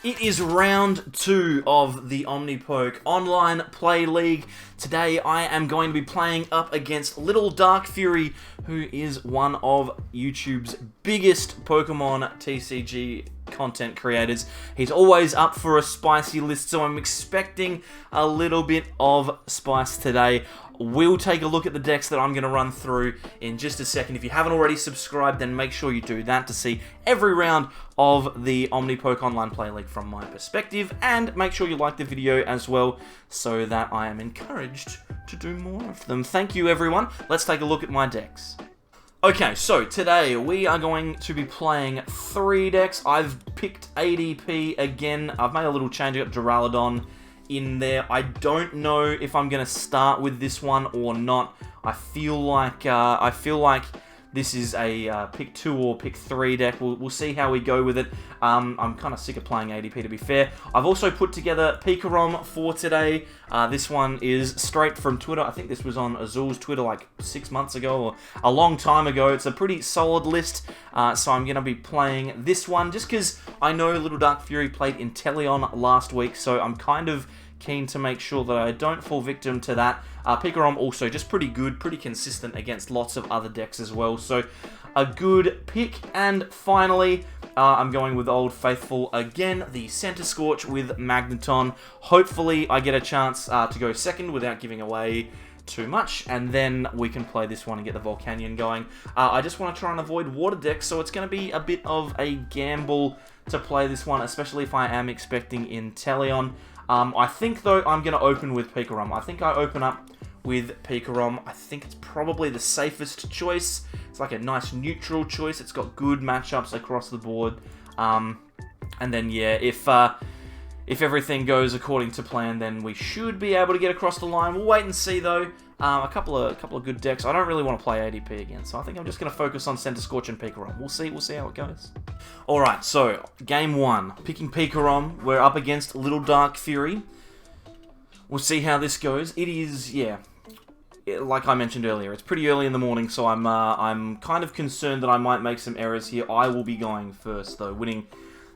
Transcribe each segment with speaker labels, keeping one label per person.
Speaker 1: It is round 2 of the OmniPoke Online Play League. Today I am going to be playing up against Little Dark Fury, who is one of YouTube's biggest Pokemon TCG content creators. He's always up for a spicy list, so I'm expecting a little bit of spice today. We'll take a look at the decks that I'm going to run through in just a second. If you haven't already subscribed, then make sure you do that to see every round of the OmniPoke Online Play League from my perspective. And make sure you like the video as well, so that I am encouraged to do more of them. Thank you, everyone. Let's take a look at my decks. Okay, so today we are going to be playing 3 decks. I've picked ADP again. I've made a little change. I got Duraludon in there. I don't know if I'm going to start with this one or not. I feel like this is a pick 2 or pick 3 deck. We'll see how we go with it. I'm kind of sick of playing ADP, to be fair. I've also put together Pikarom for today. This one is straight from Twitter. I think this was on Azul's Twitter like 6 months ago or a long time ago. It's a pretty solid list, so I'm going to be playing this one just because I know Little Dark Fury played Inteleon last week, so I'm kind of keen to make sure that I don't fall victim to that. Pikarom also just pretty good, pretty consistent against lots of other decks as well, so a good pick. And finally, I'm going with Old Faithful again, the Centiskorch with Magneton. Hopefully I get a chance to go second without giving away too much, and then we can play this one and get the Volcanion going. I just want to try and avoid water decks, so it's going to be a bit of a gamble to play this one, especially if I am expecting Inteleon. I think, though, I'm going to open with Pikarom. I think I open up with Pikarom. I think it's probably the safest choice. It's like a nice neutral choice. It's got good matchups across the board. And then, yeah, if everything goes according to plan, then we should be able to get across the line. We'll wait and see, though. A couple of good decks. I don't really want to play ADP again, so I think I'm just going to focus on Centiskorch and Pikarom. We'll see how it goes. Alright, so, game 1. Picking Pikarom. We're up against Little Dark Fury. We'll see how this goes. It is, yeah, like I mentioned earlier, it's pretty early in the morning, so I'm kind of concerned that I might make some errors here. I will be going first, though. Winning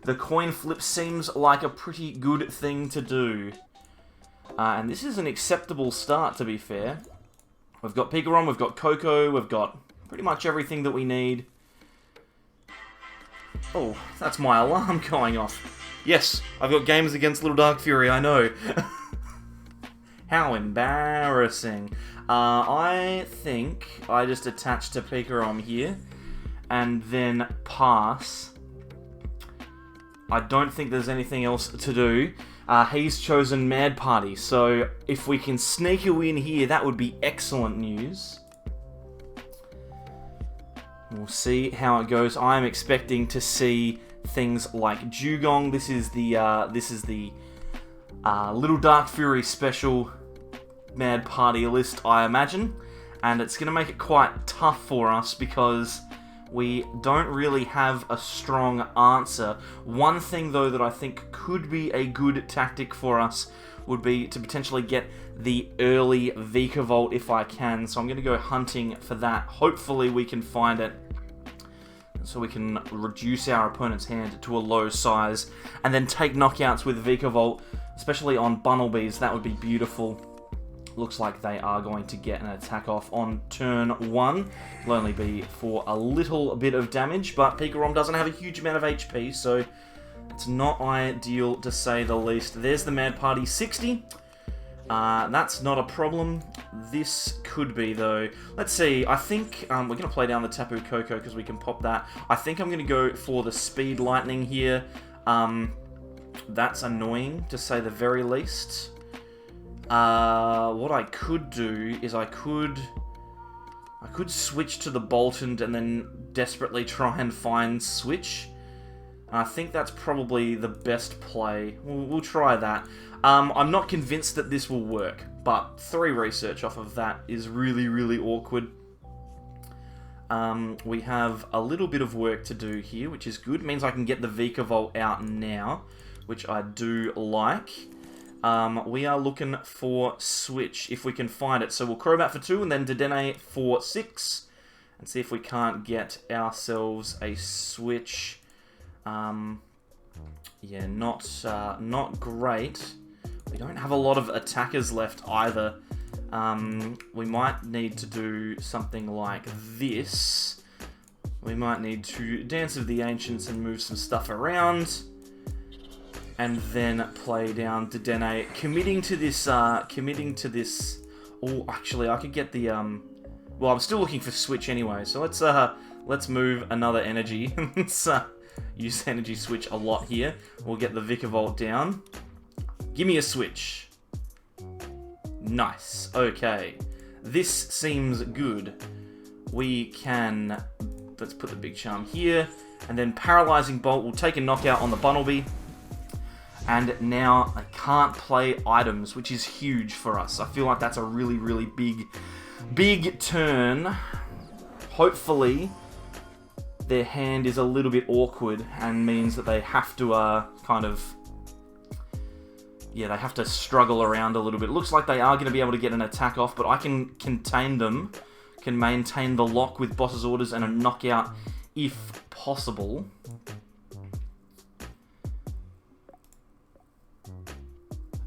Speaker 1: the coin flip seems like a pretty good thing to do. And this is an acceptable start, to be fair. We've got Pikarom, we've got Koko, we've got pretty much everything that we need. Oh, that's my alarm going off. Yes, I've got games against Little Dark Fury, I know. How embarrassing. I think I just attach to Pikarom here, and then pass. I don't think there's anything else to do. He's chosen Mad Party, so if we can sneak a win here, that would be excellent news. We'll see how it goes. I'm expecting to see things like Dugong. This is the Little Dark Fury special Mad Party list, I imagine, and it's going to make it quite tough for us because we don't really have a strong answer. One thing, though, that I think could be a good tactic for us would be to potentially get the early Vikavolt if I can. So I'm going to go hunting for that. Hopefully we can find it, so we can reduce our opponent's hand to a low size, and then take knockouts with Vikavolt, especially on Bunnelbees. That would be beautiful. Looks like they are going to get an attack off on turn 1. It'll only be for a little bit of damage, but Pikarom doesn't have a huge amount of HP, so it's not ideal to say the least. There's the Mad Party 60. That's not a problem. This could be, though. Let's see. I think we're going to play down the Tapu Koko because we can pop that. I think I'm going to go for the Speed Lightning here. That's annoying, to say the very least. What I could do is I could switch to the Boltund and then desperately try and find Switch. I think that's probably the best play. We'll try that. I'm not convinced that this will work, but 3 research off of that is really, really awkward. We have a little bit of work to do here, which is good. It means I can get the Vikavolt out now, which I do like. We are looking for Switch, if we can find it. So we'll Crobat for 2, and then Dedenne for 6. And see if we can't get ourselves a Switch. Yeah, not great. We don't have a lot of attackers left either. We might need to do something like this. We might need to Dance of the Ancients and move some stuff around. And then play down Dedenne, committing to this, oh, actually, I could get the, well, I'm still looking for Switch anyway, so let's move another energy. Let's, use Energy Switch a lot here. We'll get the Vikavolt down. Give me a Switch. Nice. Okay. This seems good. We can... Let's put the Big Charm here. And then Paralyzing Bolt will take a knockout on the Bunnelby. And now I can't play items, which is huge for us. I feel like that's a really, really big turn. Hopefully, their hand is a little bit awkward and means that they have to they have to struggle around a little bit. It looks like they are going to be able to get an attack off, but I can contain them, can maintain the lock with Boss's Orders and a knockout if possible.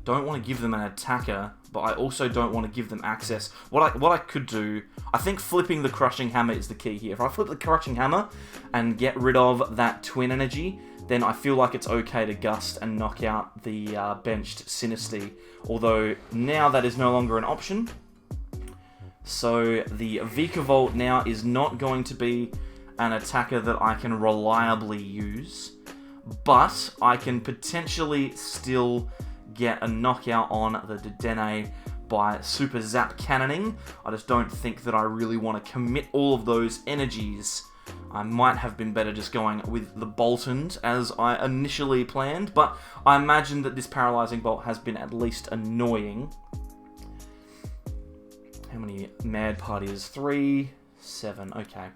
Speaker 1: Don't want to give them an attacker, but I also don't want to give them access. What I could do, I think flipping the Crushing Hammer is the key here. If I flip the Crushing Hammer and get rid of that Twin Energy, then I feel like it's okay to Gust and knock out the benched Sinistea. Although now that is no longer an option. So the Vikavolt now is not going to be an attacker that I can reliably use. But I can potentially still get a knockout on the Dedenne by Super Zap Cannoning. I just don't think that I really want to commit all of those energies. I might have been better just going with the Boltund as I initially planned, but I imagine that this Paralyzing Bolt has been at least annoying. How many Mad Party is 3? 7, okay.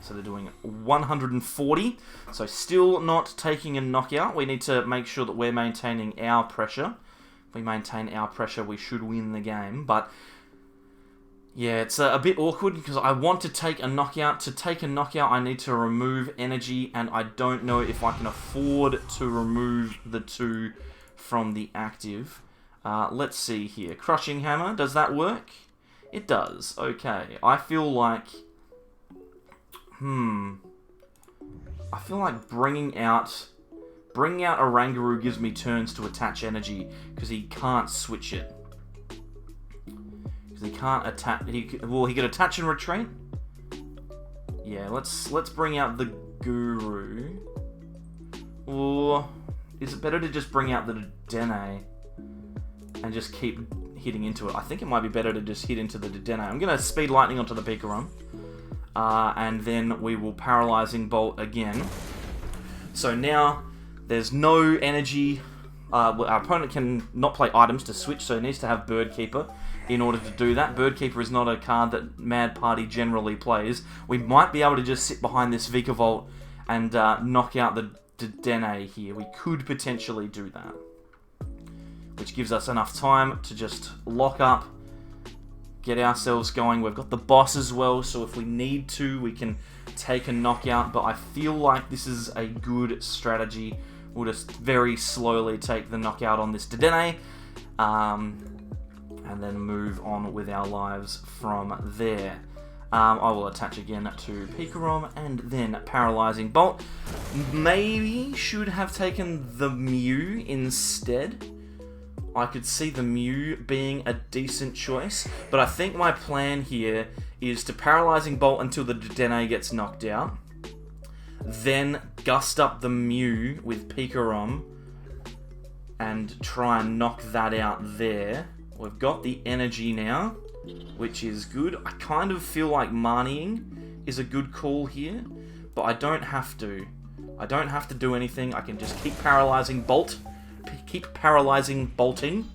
Speaker 1: So they're doing 140. So still not taking a knockout. We need to make sure that we're maintaining our pressure. If we maintain our pressure, we should win the game. But yeah, it's a bit awkward because I want to take a knockout. To take a knockout, I need to remove energy, and I don't know if I can afford to remove the 2 from the active. Let's see here. Crushing Hammer, does that work? It does. Okay, I feel like... I feel like bringing out Oranguru gives me turns to attach energy because he can't switch it. Because he can't attack. He could attach and retreat. Yeah, let's bring out the Guru. Or is it better to just bring out the Dedenne and just keep hitting into it? I think it might be better to just hit into the Dedenne. I'm gonna Speed Lightning onto the Pikarom. And then we will Paralyzing Bolt again. So now there's no energy. Our opponent can not play items to switch, so it needs to have Bird Keeper in order to do that. Bird Keeper is not a card that Mad Party generally plays. We might be able to just sit behind this Vikavolt and knock out the Dedenne here. We could potentially do that, which gives us enough time to just lock up, get ourselves going. We've got the boss as well, so if we need to, we can take a knockout, but I feel like this is a good strategy. We'll just very slowly take the knockout on this Dedenne, and then move on with our lives from there. I will attach again to Pikarom, and then Paralyzing Bolt. Maybe should have taken the Mew instead. I could see the Mew being a decent choice, but I think my plan here is to Paralyzing Bolt until the Dedenne gets knocked out, then Gust up the Mew with Pikarom and try and knock that out there. We've got the energy now, which is good. I kind of feel like Marnieing is a good call here, but I don't have to. I don't have to do anything. I can just keep Paralyzing Bolt. Keep Paralyzing Bolting,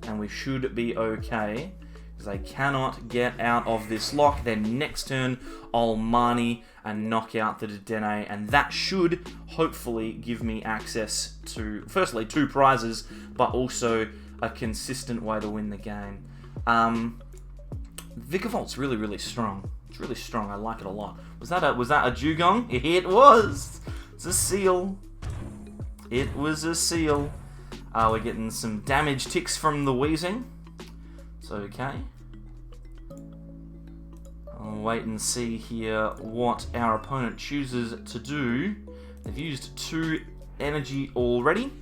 Speaker 1: and we should be okay, because they cannot get out of this lock. Then next turn, I'll Marnie and knock out the Dedenne, and that should hopefully give me access to, firstly, 2 prizes, but also a consistent way to win the game. Vikavolt's really, really strong. It's really strong. I like it a lot. Was that a Dugong? It was! It's a seal. It was a seal. We're getting some damage ticks from the wheezing. It's okay. I'll wait and see here what our opponent chooses to do. They've used 2 energy already.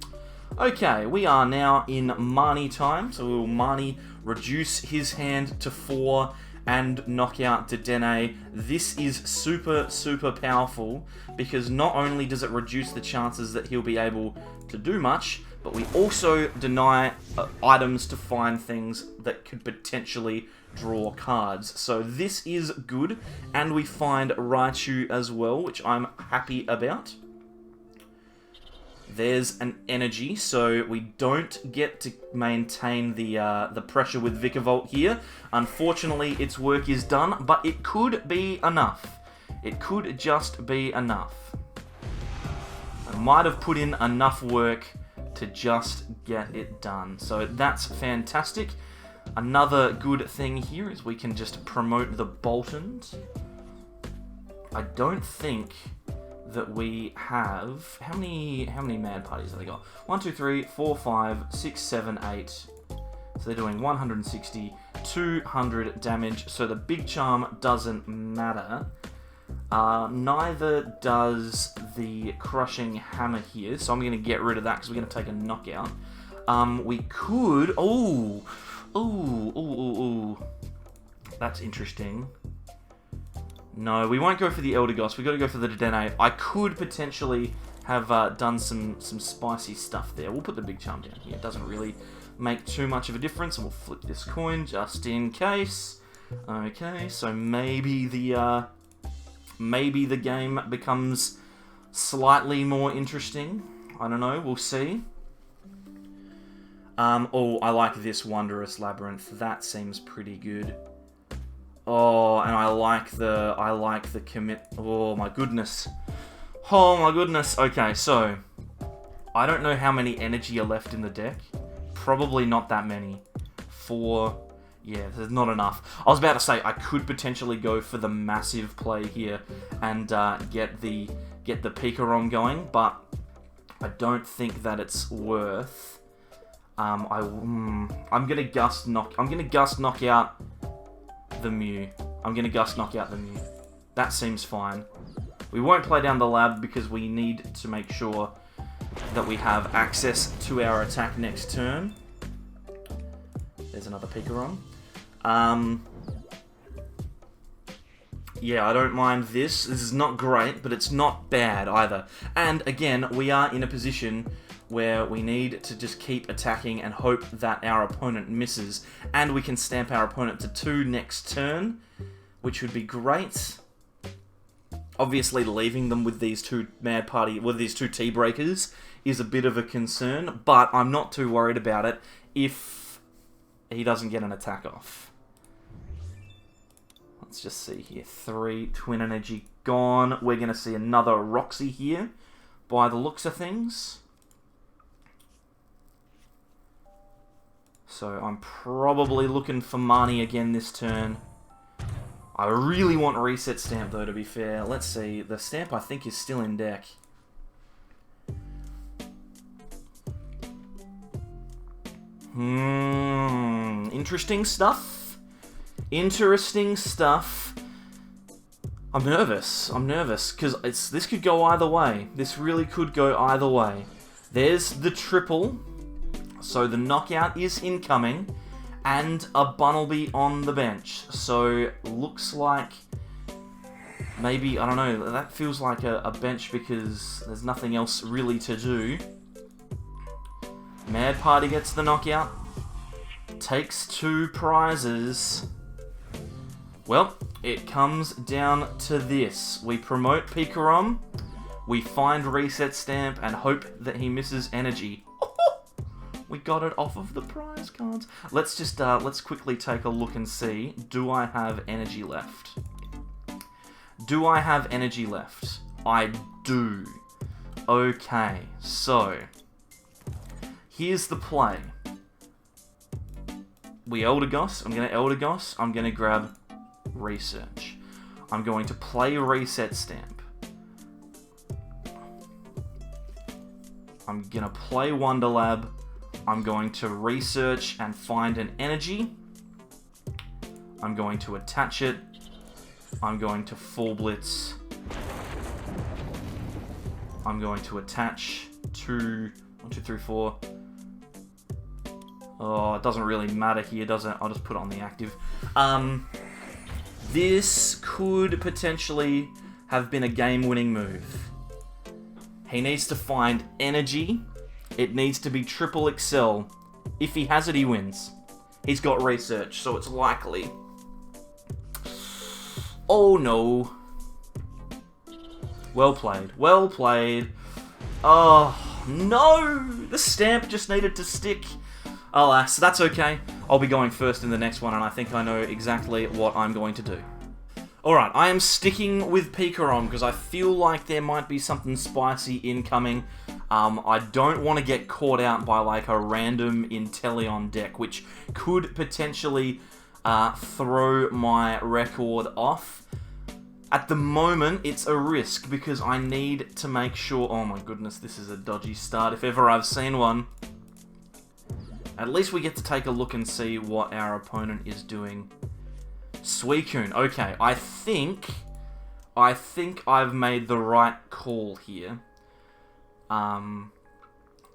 Speaker 1: Okay, we are now in Marnie time, so we will Marnie reduce his hand to 4 and knock out Dedenne. This is super, super powerful because not only does it reduce the chances that he'll be able to do much, but we also deny items to find things that could potentially draw cards. So this is good, and we find Raichu as well, which I'm happy about. There's an energy, so we don't get to maintain the pressure with Vikavolt here. Unfortunately, its work is done, but it could be enough. It could just be enough. I might have put in enough work to just get it done. So that's fantastic. Another good thing here is we can just promote the Boltons. I don't think that we have... How many mad parties have they got? 1, 2, 3, 4, 5, 6, 7, 8. So they're doing 160, 200 damage. So the Big Charm doesn't matter. Neither does the Crushing Hammer here. So I'm going to get rid of that because we're going to take a knockout. We could... Ooh. That's interesting. No, we won't go for the Eldegoss. We've got to go for the Dedenne. I could potentially have done some spicy stuff there. We'll put the Big Charm down here. It doesn't really make too much of a difference. And we'll flip this coin just in case. Okay, so maybe the game becomes slightly more interesting. I don't know. We'll see. Oh, I like this Wondrous Labyrinth. That seems pretty good. Oh, and I like the commit. Oh my goodness. Oh my goodness. Okay, so I don't know how many energy are left in the deck. Probably not that many. 4. Yeah, there's not enough. I was about to say I could potentially go for the massive play here and get the Pikarom going, but I don't think that it's worth. I'm gonna Gust knock out the Mew. I'm gonna Gust knock out the Mew. That seems fine. We won't play down the lab because we need to make sure that we have access to our attack next turn. There's another Pikarom. Yeah, I don't mind this. This is not great, but it's not bad either. And again, we are in a position where we need to just keep attacking and hope that our opponent misses. And we can stamp our opponent to 2 next turn, which would be great. Obviously, leaving them with these 2 T-breakers is a bit of a concern, but I'm not too worried about it if he doesn't get an attack off. Let's just see here. 3 Twin Energy gone. We're going to see another Roxy here by the looks of things. So I'm probably looking for Marnie again this turn. I really want Reset Stamp though, to be fair. Let's see. The Stamp I think is still in deck. Interesting stuff. Interesting stuff. I'm nervous because this could go either way. This really could go either way. There's the triple. So the knockout is incoming, and a Bunnelby on the bench. So looks like maybe, I don't know, that feels like a bench because there's nothing else really to do. Mad Party gets the knockout, takes 2 prizes. Well, it comes down to this. We promote Pikarom, we find Reset Stamp, and hope that he misses energy. We got it off of the prize cards. Let's just, let's quickly take a look and see. Do I have energy left? Do I have energy left? I do. Okay, so here's the play. We Eldegoss. I'm going to Eldegoss. I'm going to grab Research. I'm going to play Reset Stamp. I'm going to play Wonderlab. I'm going to research and find an energy. I'm going to attach it. I'm going to full blitz. I'm going to attach 1, 2, 3, 4. Oh, it doesn't really matter here, does it? I'll just put it on the active. This could potentially have been a game-winning move. He needs to find energy. It needs to be triple excel. If he has it, he wins. He's got research, so it's likely. Oh no. Well played. Well played. Oh, no! The stamp just needed to stick. Alas, that's okay. I'll be going first in the next one, and I think I know exactly what I'm going to do. Alright, I am sticking with Pikarom because I feel like there might be something spicy incoming. I don't want to get caught out by like a random Inteleon deck, which could potentially throw my record off. At the moment, it's a risk because I need to make sure... Oh my goodness, this is a dodgy start if ever I've seen one. At least we get to take a look and see what our opponent is doing. Suicune. Okay, I think I've made the right call here.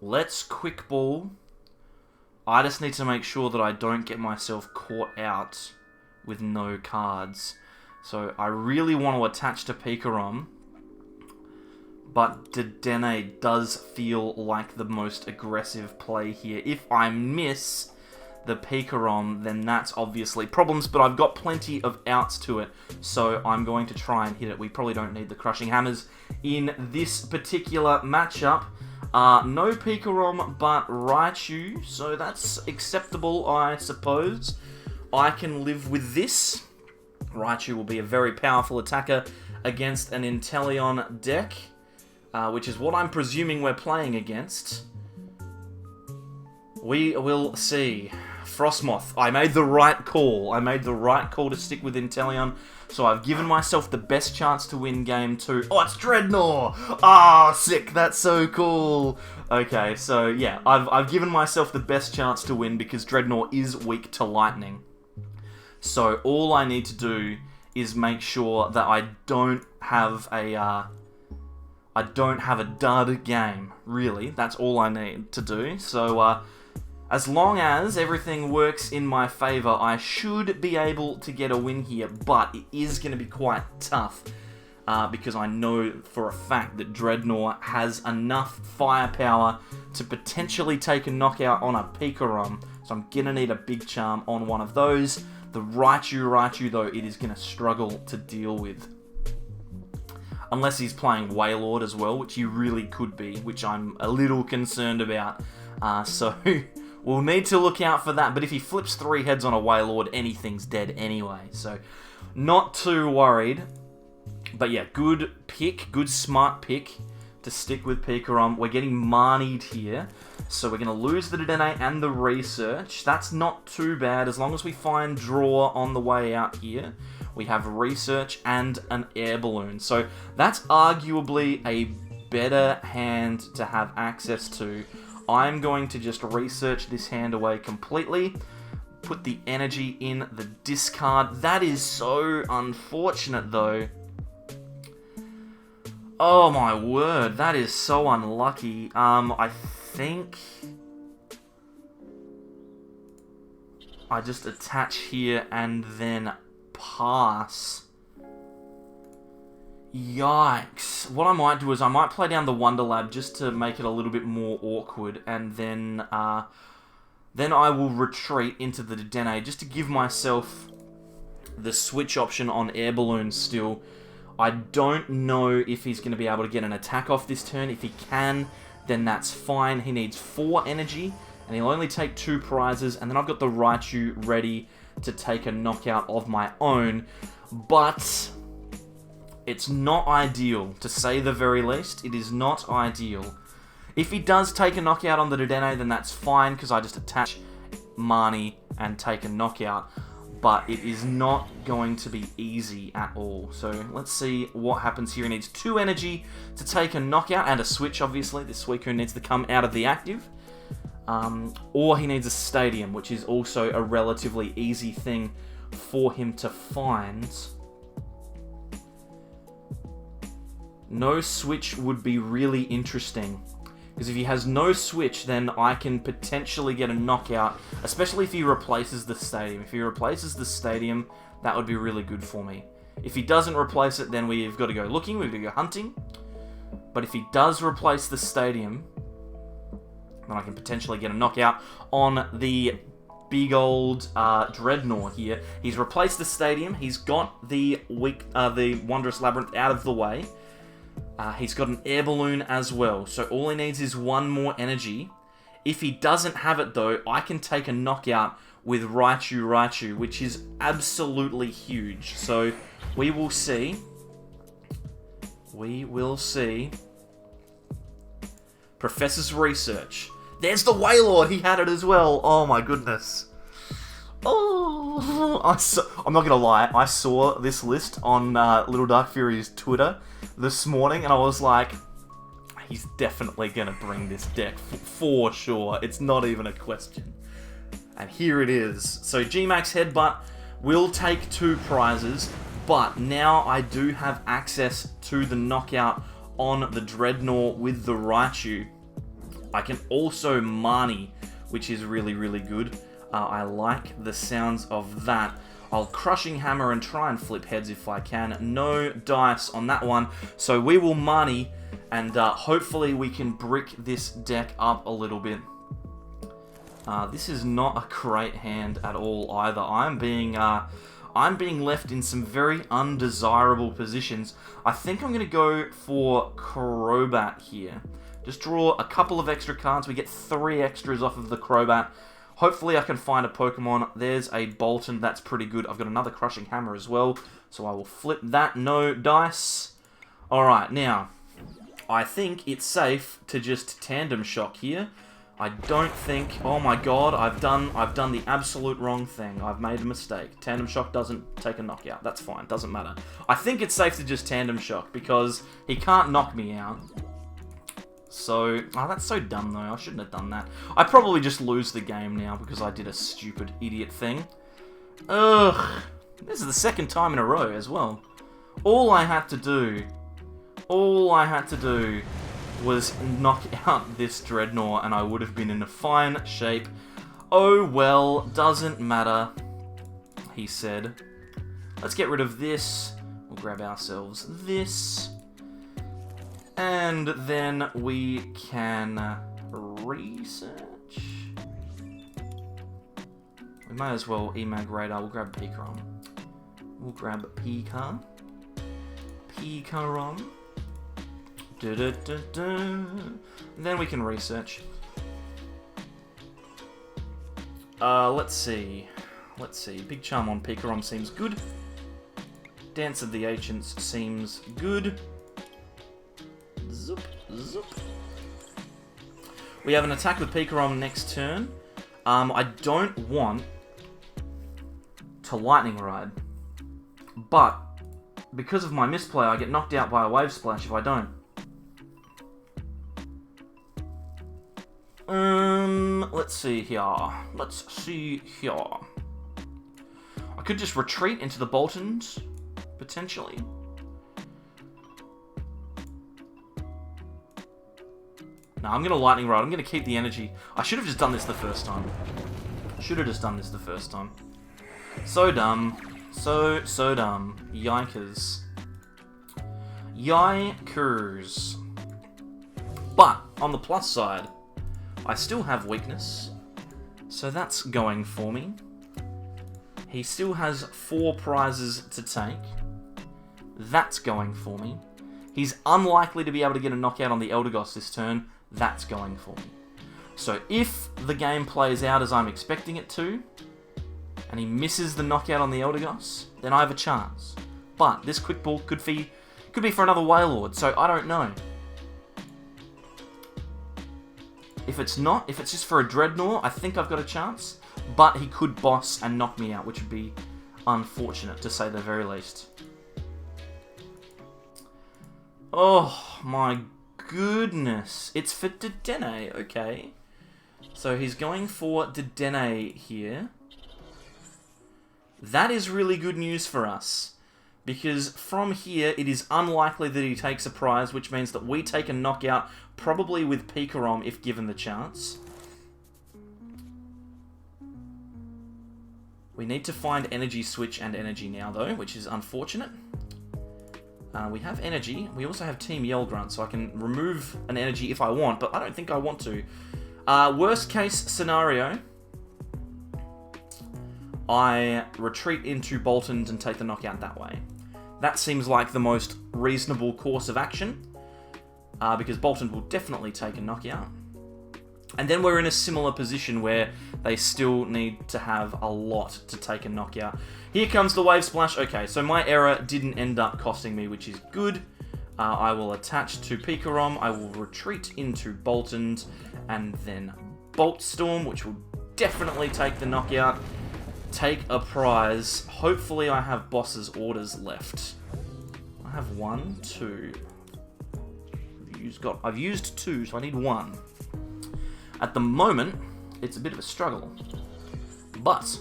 Speaker 1: Let's quick ball. I just need to make sure that I don't get myself caught out with no cards. So I really want to attach to Pikarom, but Dedenne does feel like the most aggressive play here. If I miss the Pikarom, then that's obviously problems, but I've got plenty of outs to it, so I'm going to try and hit it. We probably don't need the Crushing Hammers in this particular matchup. No Pikarom, but Raichu, so that's acceptable, I suppose. I can live with this. Raichu will be a very powerful attacker against an Inteleon deck, which is what I'm presuming we're playing against. We will see. Frostmoth. I made the right call. I made the right call to stick with Inteleon. So I've given myself the best chance to win game 2. Oh, it's Dreadnought! Ah, sick. That's so cool. Okay, so yeah, I've given myself the best chance to win because Dreadnought is weak to lightning. So all I need to do is make sure that I don't have a dud game. Really, that's all I need to do. So as long as everything works in my favor, I should be able to get a win here. But it is going to be quite tough because I know for a fact that Dreadnought has enough firepower to potentially take a knockout on a Pikarom. So I'm going to need a Big Charm on one of those. The Raichu, though, it is going to struggle to deal with. Unless he's playing Wailord as well, which he really could be, which I'm a little concerned about. So we'll need to look out for that. But if he flips 3 heads on a Wailord, anything's dead anyway. So not too worried. But yeah, good pick, good smart pick to stick with Pikarom. We're getting Marnied here. So we're going to lose the Dedenne and the Research. That's not too bad as long as we find Draw on the way out here. We have Research and an Air Balloon. So that's arguably a better hand to have access to. I'm going to just research this hand away completely. Put the energy in the discard. That is so unfortunate though. Oh my word, that is so unlucky. I think I just attach here and then pass. Yikes. What I might do is I might play down the Wonderlab just to make it a little bit more awkward, and then I will retreat into the Dedenne just to give myself the switch option on Air Balloon still. I don't know if he's going to be able to get an attack off this turn. If he can, then that's fine. He needs 4 energy, and he'll only take 2 prizes, and then I've got the Raichu ready to take a knockout of my own, but it's not ideal, to say the very least. It is not ideal. If he does take a knockout on the Dedenne, then that's fine, because I just attach Marnie and take a knockout. but it is not going to be easy at all. So let's see what happens here. He needs 2 energy to take a knockout, and a switch, obviously. This Suicune needs to come out of the active. Or he needs a stadium, which is also a relatively easy thing for him to find. No switch would be really interesting, because if he has no switch, then I can potentially get a knockout, especially if he replaces the stadium. If he replaces the stadium, that would be really good for me. If he doesn't replace it, then we've got to go looking, we've got to go hunting. But if he does replace the stadium, then I can potentially get a knockout on the big old Dreadnought here. He's replaced the stadium, he's got the Wondrous Labyrinth out of the way. He's got an air balloon as well, so all he needs is 1 more energy. If he doesn't have it though, I can take a knockout with Raichu, which is absolutely huge. So we will see. We will see. Professor's research. There's the Wailord, he had it as well. Oh my goodness. Oh, I'm not gonna lie, I saw this list on Little Dark Fury's Twitter this morning, and I was like, he's definitely gonna bring this deck for sure. It's not even a question. And here it is. So G-Max Headbutt will take 2 prizes, but now I do have access to the knockout on the Dreadnought with the Raichu. I can also Marnie, which is really, really good. I like the sounds of that. I'll Crushing Hammer and try and flip heads if I can. No dice on that one. So we will Marnie, and hopefully we can brick this deck up a little bit. This is not a great hand at all either. I'm being left in some very undesirable positions. I think I'm going to go for Crobat here. Just draw a couple of extra cards. We get 3 extras off of the Crobat. Hopefully I can find a Pokemon. There's a Bolton. That's pretty good. I've got another Crushing Hammer as well, so I will flip that. No dice. Alright, now, I think it's safe to just Tandem Shock here. I don't think... Oh my god, I've done the absolute wrong thing. I've made a mistake. Tandem Shock doesn't take a knockout. That's fine. Doesn't matter. I think it's safe to just Tandem Shock, because he can't knock me out. So, oh, that's so dumb though, I shouldn't have done that. I probably just lose the game now because I did a stupid idiot thing. Ugh, this is the 2nd time in a row as well. All I had to do was knock out this Dreadnought and I would have been in a fine shape. Oh well, doesn't matter, he said. Let's get rid of this. We'll grab ourselves this. And then we can research. We may as well Emag Radar. We'll grab Pikarom. We'll grab Pikarom. Then we can research. Let's see. Big Charm on Pikarom seems good. Dance of the Ancients seems good. Zoop, zoop. We have an attack with Pikarom next turn. I don't want to Lightning Ride, but because of my misplay, I get knocked out by a Wave Splash if I don't. Let's see here. I could just retreat into the Boltons, potentially. No, I'm going to Lightning Rod. I'm going to keep the energy. I should have just done this the first time. So dumb. So dumb. Yikers. But, on the plus side, I still have weakness. So that's going for me. He still has 4 prizes to take. That's going for me. He's unlikely to be able to get a knockout on the Eldegoss this turn. That's going for me. So if the game plays out as I'm expecting it to, and he misses the knockout on the Eldegoss, then I have a chance. But this Quick Ball could be for another Wailord, so I don't know. If it's not, if it's just for a Dreadnought, I think I've got a chance. but he could boss and knock me out, which would be unfortunate, to say the very least. Oh, my goodness. It's for Dedenne, okay. So he's going for Dedenne here. That is really good news for us, because from here it is unlikely that he takes a prize, which means that we take a knockout, probably with Pikarom if given the chance. We need to find Energy Switch and Energy now, though, which is unfortunate. We have Energy. We also have Team Yell Grunt, so I can remove an Energy if I want, but I don't think I want to. Worst case scenario, I retreat into Boltund and take the knockout that way. That seems like the most reasonable course of action, because Boltund will definitely take a knockout. And then we're in a similar position where they still need to have a lot to take a knockout. Here comes the Wave Splash. Okay, so my error didn't end up costing me, which is good. I will attach to Pikarom. I will retreat into Boltund, and then Bolt Storm, which will definitely take the knockout. Take a prize. Hopefully I have boss's orders left. I have 1, 2. I've used 2, so I need 1. At the moment, it's a bit of a struggle. But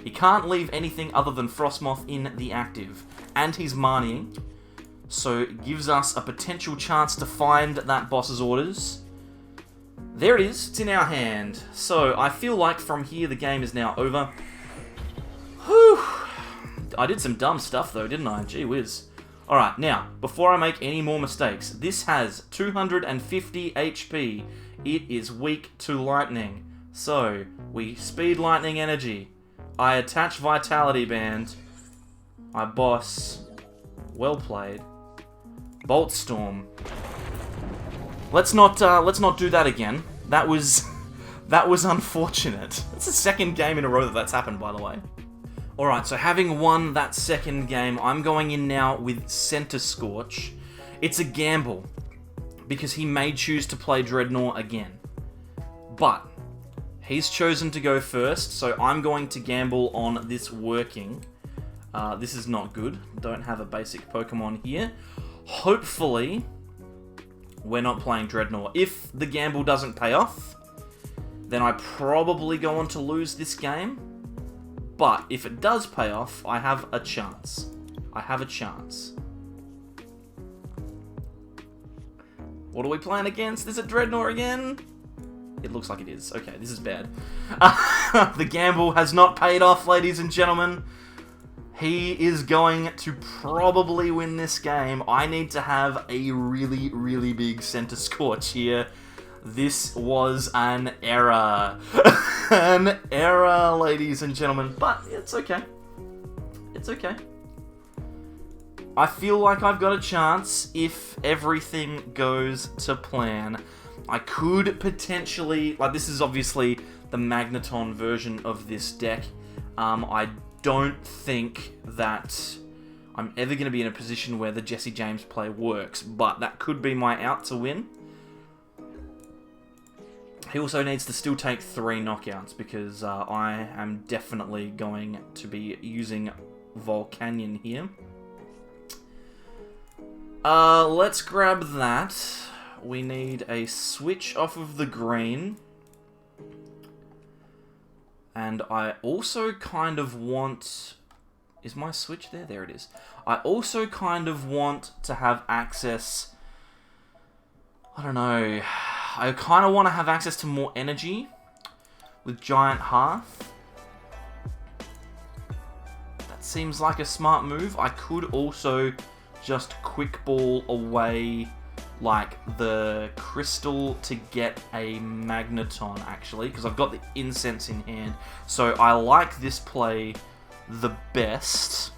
Speaker 1: he can't leave anything other than Frostmoth in the active. And he's Marnieing, so it gives us a potential chance to find that boss's orders. There it is, it's in our hand. So I feel like from here the game is now over. Whew. I did some dumb stuff though, didn't I? Gee whiz. Alright, now, before I make any more mistakes, this has 250 HP. It is weak to lightning. So, we speed lightning energy. I attach Vitality Band. I boss. Well played. Bolt Storm. Let's not do that again. That was unfortunate. It's the second game in a row that's happened, by the way. Alright, so having won that second game, I'm going in now with Centiskorch. It's a gamble, because he may choose to play Dreadnought again. But he's chosen to go first, so I'm going to gamble on this working. This is not good. Don't have a basic Pokemon here. Hopefully, we're not playing Dreadnought. If the gamble doesn't pay off, then I probably go on to lose this game. But if it does pay off, I have a chance. I have a chance. What are we playing against? Is it Dreadnought again? It looks like it is. Okay, this is bad. The gamble has not paid off, ladies and gentlemen. He is going to probably win this game. I need to have a really, really big Centiskorch here. This was an error. An error, ladies and gentlemen. But it's okay. It's okay. I feel like I've got a chance if everything goes to plan. I could potentially... Like, this is obviously the Magneton version of this deck. I don't think that I'm ever going to be in a position where the Jesse James play works, but that could be my out to win. He also needs to still take 3 knockouts, because I am definitely going to be using Volcanion here. Let's grab that. We need a switch off of the green. And I also kind of want... Is my switch there? There it is. I also kind of want to have access... I don't know. I kind of want to have access to more energy with Giant Hearth. That seems like a smart move. I could also just Quick Ball away like the crystal to get a Magneton, actually, because I've got the Incense in hand. So I like this play the best.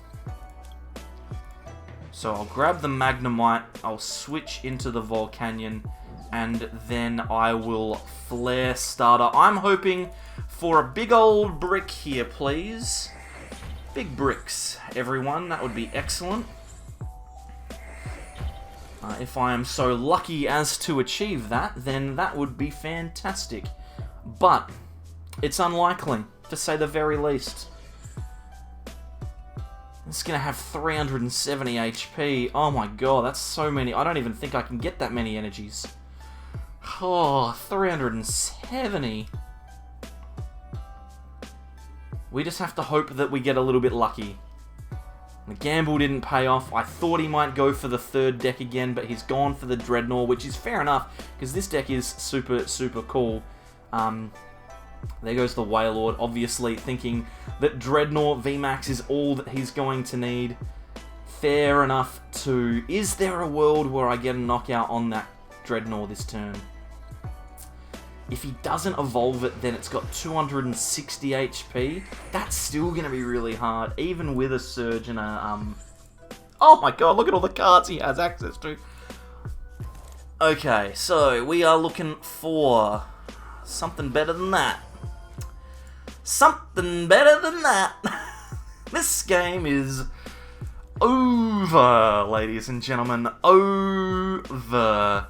Speaker 1: So I'll grab the Magnemite, I'll switch into the Volcanion, and then I will Flare Starter. I'm hoping for a big old brick here, please. Big bricks, everyone. That would be excellent. If I am so lucky as to achieve that, then that would be fantastic. But It's unlikely, to say the very least. It's going to have 370 HP. Oh my god, that's so many. I don't even think I can get that many energies. Oh, 370. We just have to hope that we get a little bit lucky. The gamble didn't pay off. I thought he might go for the third deck again, but he's gone for the Dreadnought, which is fair enough, because this deck is super, super cool. There goes the Wailord, obviously thinking that Dreadnought VMAX is all that he's going to need. Fair enough too. Is there a world where I get a knockout on that Dreadnought this turn? If he doesn't evolve it, then it's got 260 HP. That's still going to be really hard, even with a Surge and a... Oh my god, look at all the cards he has access to. Okay, so we are looking for something better than that. Something better than that. This game is over, ladies and gentlemen. Over.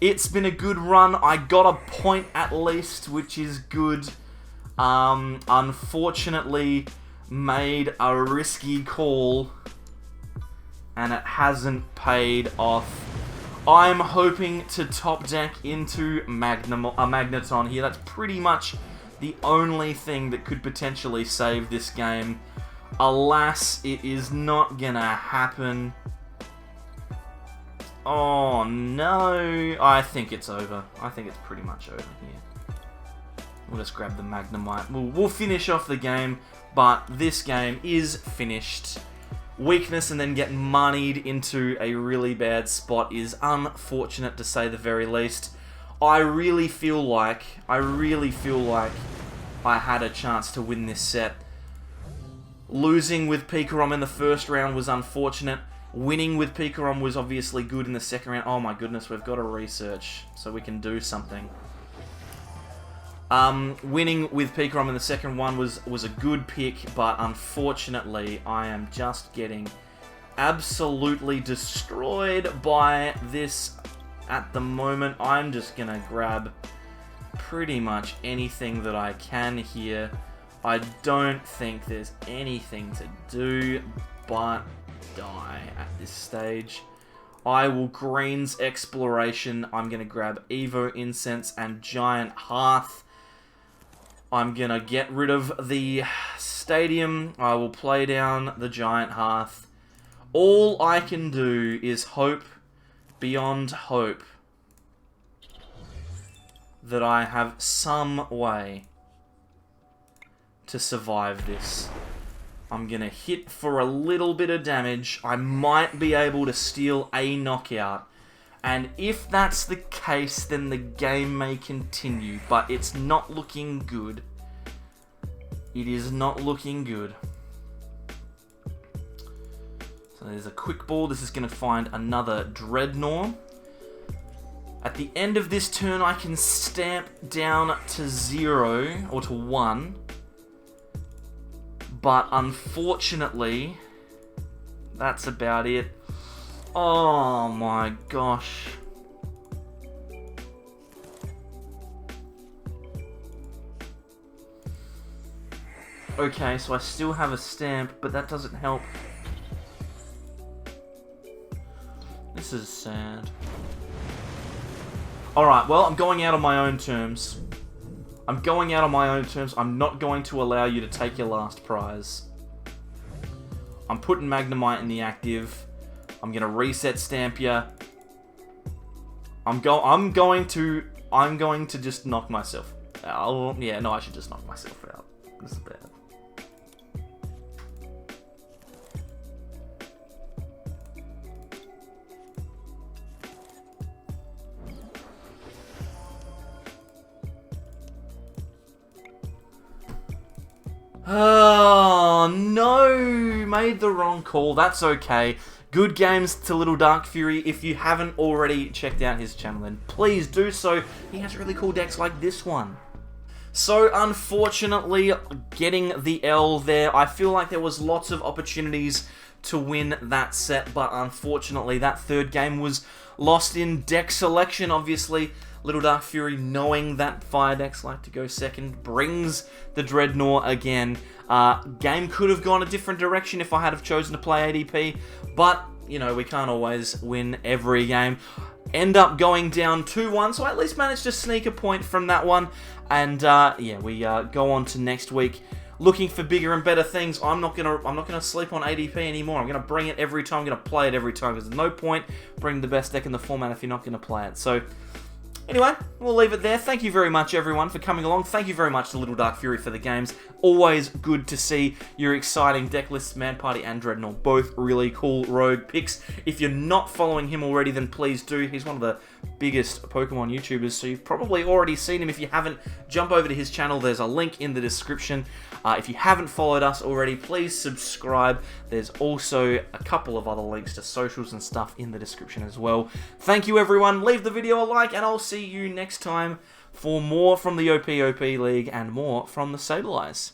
Speaker 1: It's been a good run. I got a point at least, which is good. Unfortunately, made a risky call, and it hasn't paid off. I'm hoping to top deck into Magneton here. That's pretty much the only thing that could potentially save this game. Alas, it is not gonna happen. Oh no, I think it's over. I think it's pretty much over here. We'll just grab the Magnemite. We'll finish off the game, but this game is finished. Weakness and then get moneyed into a really bad spot is unfortunate, to say the very least. I really feel like I had a chance to win this set. Losing with Pikarom in the first round was unfortunate. Winning with Pikarom was obviously good in the second round. Oh my goodness, we've got to research so we can do something. Winning with Pikarom in the second one was a good pick, but unfortunately I am just getting absolutely destroyed by this at the moment. I'm just going to grab pretty much anything that I can here. I don't think there's anything to do but die at this stage. I will Green's Exploration. I'm going to grab Evo Incense and Giant Hearth. I'm going to get rid of the Stadium. I will play down the Giant Hearth. All I can do is hope beyond hope that I have some way to survive this. I'm going to hit for a little bit of damage. I might be able to steal a knockout. And if that's the case, then the game may continue. But it's not looking good. It is not looking good. So there's a Quick Ball. This is going to find another Dreadnought. At the end of this turn, I can stamp down to 0 or to 1. But unfortunately, that's about it. Oh my gosh. Okay, so I still have a stamp, but that doesn't help. This is sad. Alright, well, I'm going out on my own terms. I'm going out on my own terms. I'm not going to allow you to take your last prize. I'm putting Magnemite in the active. I'm going to reset Stampia. I'm going to just knock myself out. Yeah, no, I should just knock myself out. This is bad. Oh, no! Made the wrong call. That's okay. Good games to Little Dark Fury. If you haven't already checked out his channel, then please do so. He has really cool decks like this one. So, unfortunately, getting the L there, I feel like there was lots of opportunities to win that set, but unfortunately, that third game was lost in deck selection, obviously. Little Dark Fury, knowing that Fire decks like to go second, brings the Dreadnought again. Game could have gone a different direction if I had have chosen to play ADP, but, you know, we can't always win every game. End up going down 2-1, so I at least managed to sneak a point from that one. And, yeah, we go on to next week, looking for bigger and better things. I'm not gonna sleep on ADP anymore. I'm gonna bring it every time. I'm gonna play it every time, because there's no point bringing the best deck in the format if you're not gonna play it. So anyway, we'll leave it there. Thank you very much, everyone, for coming along. Thank you very much to Little Dark Fury for the games. Always good to see your exciting deck lists. Man Party and Dreadnought, both really cool rogue picks. If you're not following him already, then please do. He's one of the biggest Pokemon YouTubers, so you've probably already seen him. If you haven't, jump over to his channel. There's a link in the description. If you haven't followed us already, please subscribe. There's also a couple of other links to socials and stuff in the description as well. Thank you, everyone. Leave the video a like, and I'll see you next time for more from the OPOP League and more from the Sableyes.